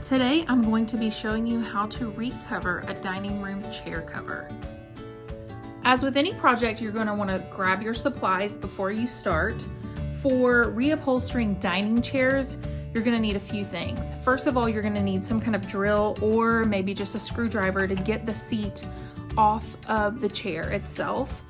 Today I'm going to be showing you how to recover a dining room chair cover. As with any project, you're going to want to grab your supplies before you start. For reupholstering dining chairs, you're going to need a few things. First of all, you're going to need some kind of drill or maybe just a screwdriver to get the seat off of the chair itself.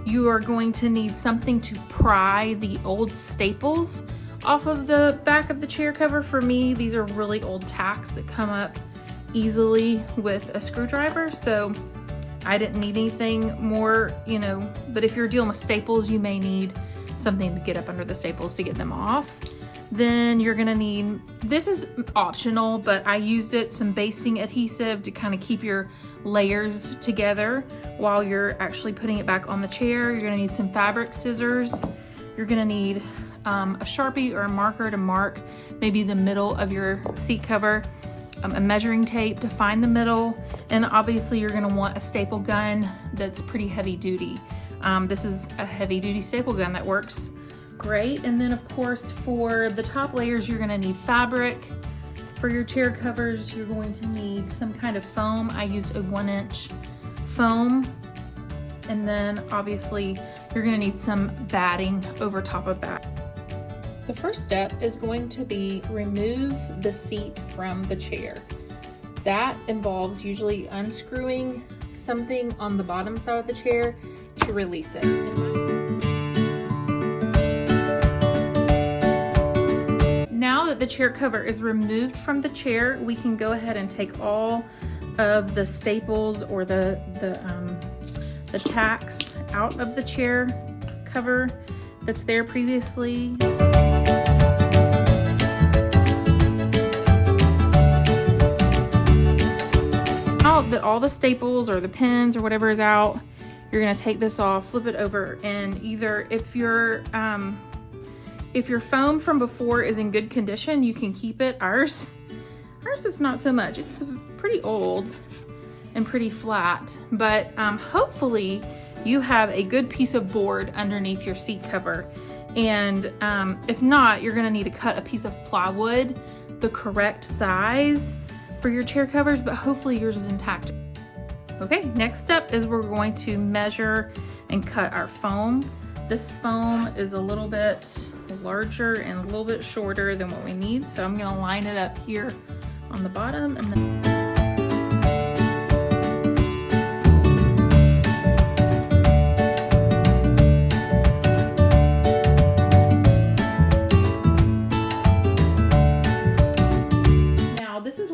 You are going to need something to pry the old staples off of the back of the chair cover. For me, these are really old tacks that come up easily with a screwdriver, so I didn't need anything more, but if you're dealing with staples, you may need something to get up under the staples to get them off. Then you're gonna need, this is optional, but I used it, some basting adhesive to kind of keep your layers together while you're actually putting it back on the chair. You're gonna need some fabric scissors. You're gonna need a Sharpie or a marker to mark maybe the middle of your seat cover, a measuring tape to find the middle, and obviously you're gonna want a staple gun that's pretty heavy duty. This is a heavy duty staple gun that works great. And then of course for the top layers, you're gonna need fabric. For your chair covers, you're going to need some kind of foam. I used a 1-inch foam. And then obviously you're gonna need some batting over top of that. The first step is going to be remove the seat from the chair. That involves usually unscrewing something on the bottom side of the chair to release it. Now that the chair cover is removed from the chair, we can go ahead and take all of the staples or the tacks out of the chair cover that's there previously. Now that all the staples or the pins or whatever is out, you're gonna take this off, flip it over, and either if your foam from before is in good condition, you can keep it. Ours it's not so much. It's pretty old and pretty flat, but hopefully you have a good piece of board underneath your seat cover. And if not, you're gonna need to cut a piece of plywood the correct size for your chair covers, but hopefully yours is intact. Okay, next step is we're going to measure and cut our foam. This foam is a little bit larger and a little bit shorter than what we need, so I'm gonna line it up here on the bottom and then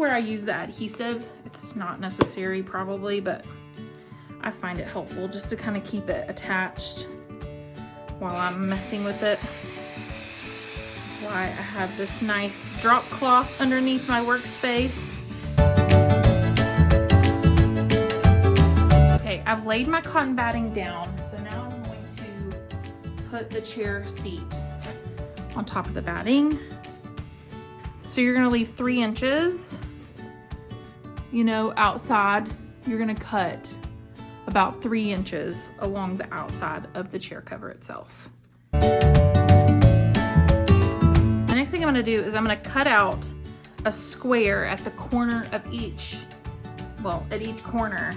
I use the adhesive. It's not necessary probably, but I find it helpful just to kind of keep it attached while I'm messing with it. That's why I have this nice drop cloth underneath my workspace. Okay, I've laid my cotton batting down, so now I'm going to put the chair seat on top of the batting. So you're gonna leave 3 inches. Outside, you're gonna cut about 3 inches along the outside of the chair cover itself. The next thing I'm gonna do is I'm gonna cut out a square at the corner of each corner,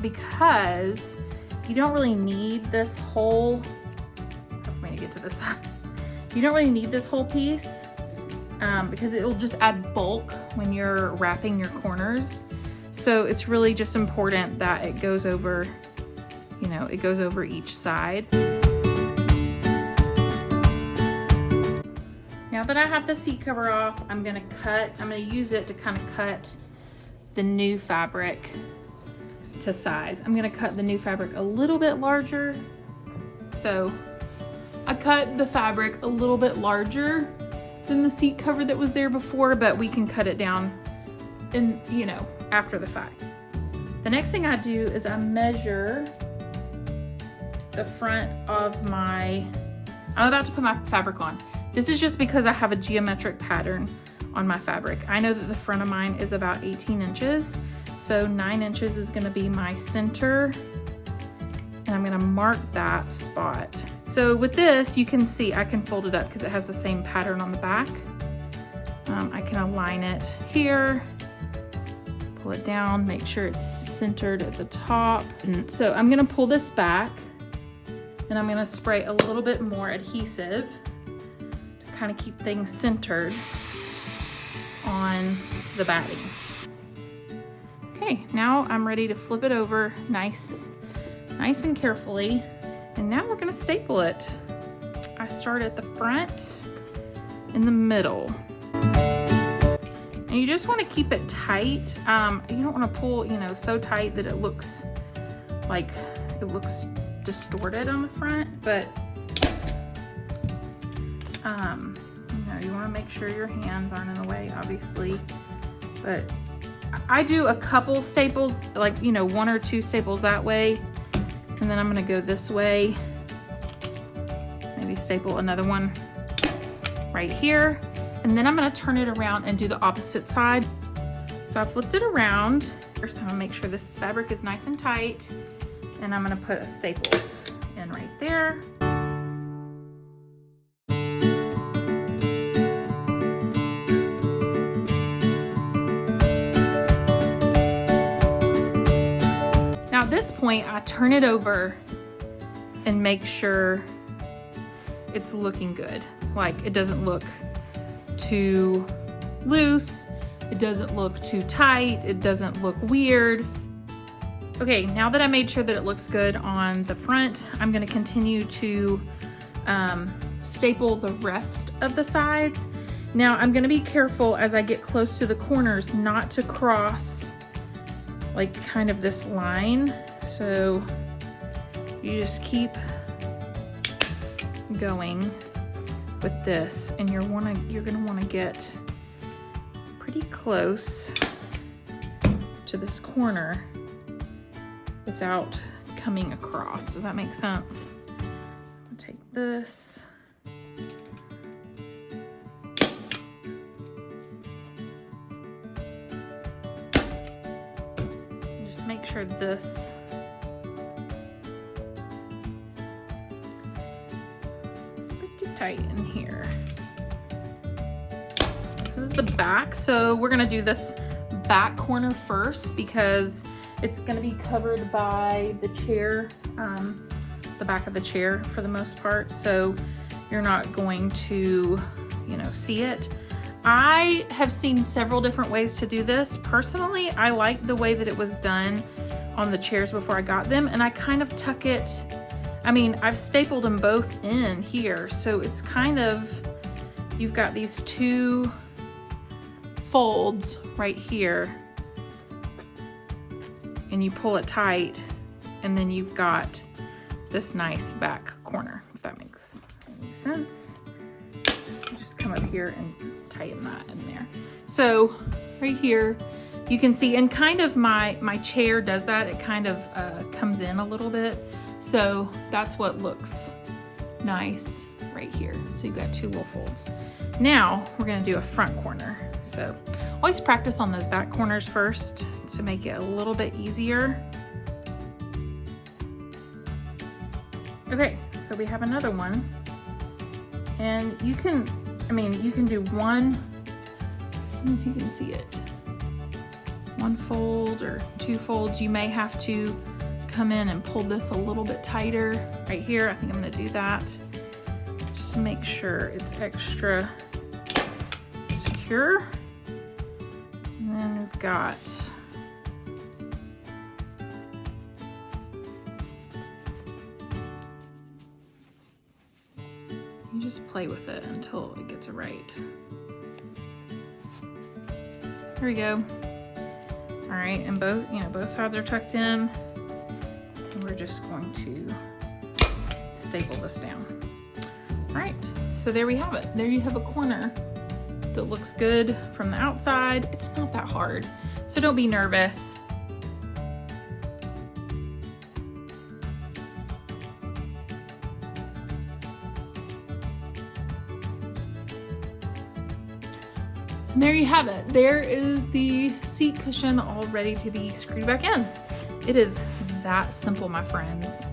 because you don't really need this whole, help me to get to this side. You don't really need this whole piece. Because it will just add bulk when you're wrapping your corners. So it's really just important that it goes over, it goes over each side. Now that I have the seat cover off, I'm gonna use it to kind of cut the new fabric to size. I'm gonna cut the new fabric a little bit larger. So I cut the fabric a little bit larger than the seat cover that was there before, but we can cut it down after the fact. The next thing I do is I measure the front of I'm about to put my fabric on. This is just because I have a geometric pattern on my fabric. I know that the front of mine is about 18 inches, so 9 inches is gonna be my center, and I'm gonna mark that spot. So with this, you can see I can fold it up because it has the same pattern on the back. I can align it here, pull it down, make sure it's centered at the top. And so I'm gonna pull this back and I'm gonna spray a little bit more adhesive to kind of keep things centered on the batting. Okay, now I'm ready to flip it over nice and carefully. And now we're gonna staple it. I start at the front, in the middle. And you just wanna keep it tight. You don't wanna pull, so tight that it looks like it looks distorted on the front, but you wanna make sure your hands aren't in the way, obviously. But I do a couple staples, like, 1 or 2 staples that way. And then I'm gonna go this way, maybe staple another one right here. And then I'm gonna turn it around and do the opposite side. So I flipped it around. First I'm gonna make sure this fabric is nice and tight. And I'm gonna put a staple in right there. Now at this point, I turn it over and make sure it's looking good. Like, it doesn't look too loose, it doesn't look too tight, it doesn't look weird. Okay, now that I made sure that it looks good on the front, I'm gonna continue to staple the rest of the sides. Now I'm gonna be careful as I get close to the corners not to cross like kind of this line. So you just keep going with this, and you're gonna wanna get pretty close to this corner without coming across. Does that make sense? I'll take this. And just make sure this pretty tight in here. This is the back, so we're gonna do this back corner first because it's gonna be covered by the chair, the back of the chair for the most part, so you're not going to, see it. I have seen several different ways to do this. Personally, I like the way that it was done on the chairs before I got them, and I kind of tuck it, I've stapled them both in here, so it's kind of, you've got these 2 folds right here, and you pull it tight, and then you've got this nice back corner, if that makes any sense. You just come up here and tighten that in there. So right here, you can see, and kind of my chair does that. It kind of comes in a little bit. So that's what looks nice right here. So you've got 2 little folds. Now we're gonna do a front corner. So always practice on those back corners first to make it a little bit easier. Okay, so we have another one. And you can, you can do one, I don't know if you can see it, 1 fold or 2 folds. You may have to come in and pull this a little bit tighter right here. I think I'm gonna do that. Just make sure it's extra secure. And then we've got you just play with it until it gets it right. There we go. All right, and both sides are tucked in. And we're just going to staple this down. All right, so there we have it. There you have a corner that looks good from the outside. It's not that hard, so don't be nervous. And there you have it. There is the seat cushion all ready to be screwed back in. It is that simple, my friends.